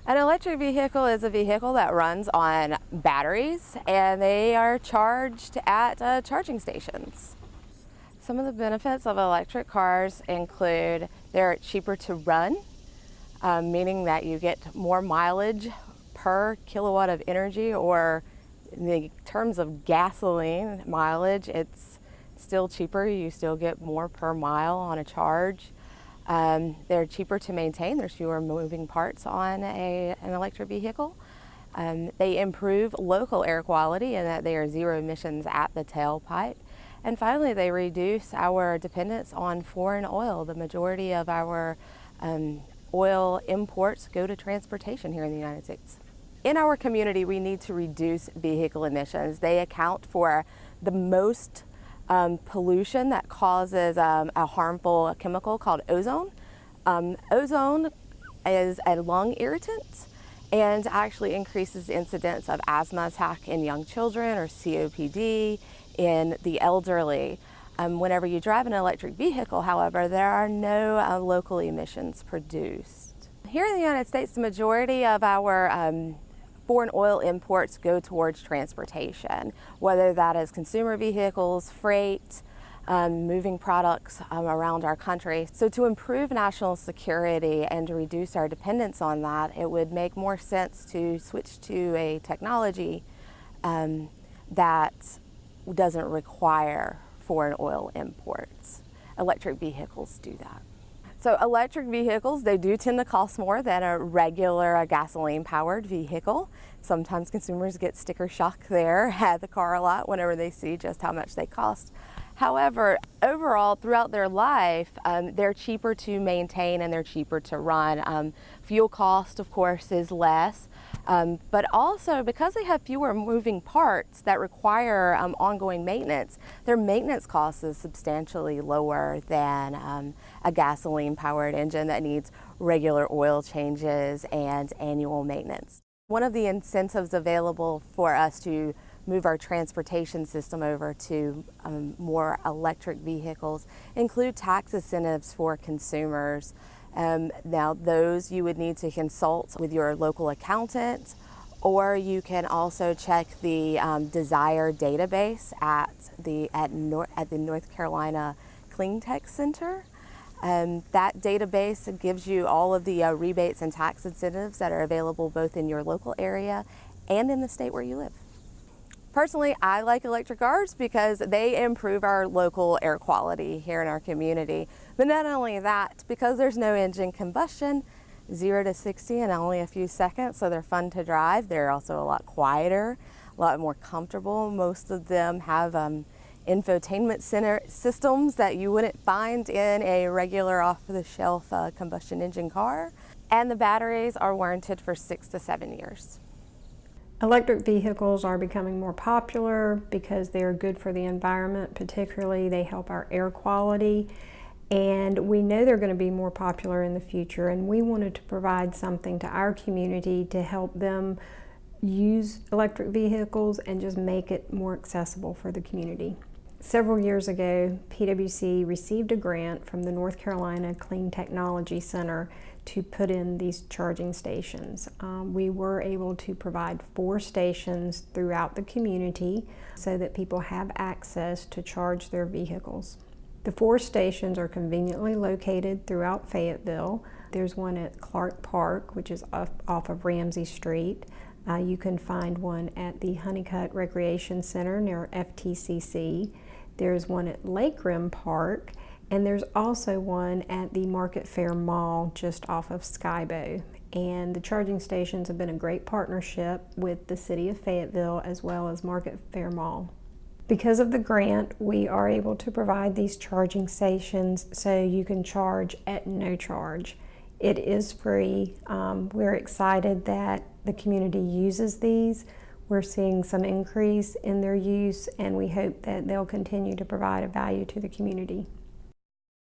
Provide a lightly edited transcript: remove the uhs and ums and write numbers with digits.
An electric vehicle is a vehicle that runs on batteries and they are charged at charging stations. Some of the benefits of electric cars include they're cheaper to run, meaning that you get more mileage per kilowatt of energy, or in the terms of gasoline mileage, it's still cheaper. You still get more per mile on a charge. They're cheaper to maintain. There's fewer moving parts on an electric vehicle. They improve local air quality in that they are zero emissions at the tailpipe. And finally, they reduce our dependence on foreign oil. The majority of our oil imports go to transportation here in the United States. In our community, we need to reduce vehicle emissions. They account for the most pollution that causes a harmful chemical called ozone. Ozone is a lung irritant and actually increases the incidence of asthma attack in young children or COPD in the elderly. Whenever you drive an electric vehicle, however, there are no local emissions produced. Here in the United States, the majority of our foreign oil imports go towards transportation, whether that is consumer vehicles, freight, moving products around our country. So to improve national security and to reduce our dependence on that, it would make more sense to switch to a technology that doesn't require foreign oil imports. Electric vehicles do that. So electric vehicles, they do tend to cost more than a regular gasoline-powered vehicle. Sometimes consumers get sticker shock there at the car lot whenever they see just how much they cost. However, overall, throughout their life, they're cheaper to maintain and they're cheaper to run. Fuel cost, of course, is less, but also because they have fewer moving parts that require ongoing maintenance, their maintenance cost is substantially lower than a gasoline-powered engine that needs regular oil changes and annual maintenance. One of the incentives available for us to move our transportation system over to more electric vehicles include tax incentives for consumers. Now those you would need to consult with your local accountant, or you can also check the Desire database at the North Carolina Clean Tech Center. That database gives you all of the rebates and tax incentives that are available both in your local area and in the state where you live. Personally, I like electric cars because they improve our local air quality here in our community. But not only that, because there's no engine combustion, 0 to 60 in only a few seconds, so they're fun to drive. They're also a lot quieter, a lot more comfortable. Most of them have infotainment center systems that you wouldn't find in a regular off-the-shelf combustion engine car. And the batteries are warranted for 6 to 7 years. Electric vehicles are becoming more popular because they are good for the environment. Particularly, they help our air quality, and we know they're going to be more popular in the future, and we wanted to provide something to our community to help them use electric vehicles and just make it more accessible for the community. Several years ago, PwC received a grant from the North Carolina Clean Technology Center to put in these charging stations. We were able to provide 4 stations throughout the community so that people have access to charge their vehicles. The 4 stations are conveniently located throughout Fayetteville. There's one at Clark Park, which is off of Ramsey Street. You can find one at the Honeycutt Recreation Center near FTCC. There's one at Lake Rim Park, and there's also one at the Market Fair Mall just off of Skybo. And the charging stations have been a great partnership with the City of Fayetteville as well as Market Fair Mall. Because of the grant, we are able to provide these charging stations so you can charge at no charge. It is free. We're excited that the community uses these. We're seeing some increase in their use, and we hope that they'll continue to provide a value to the community.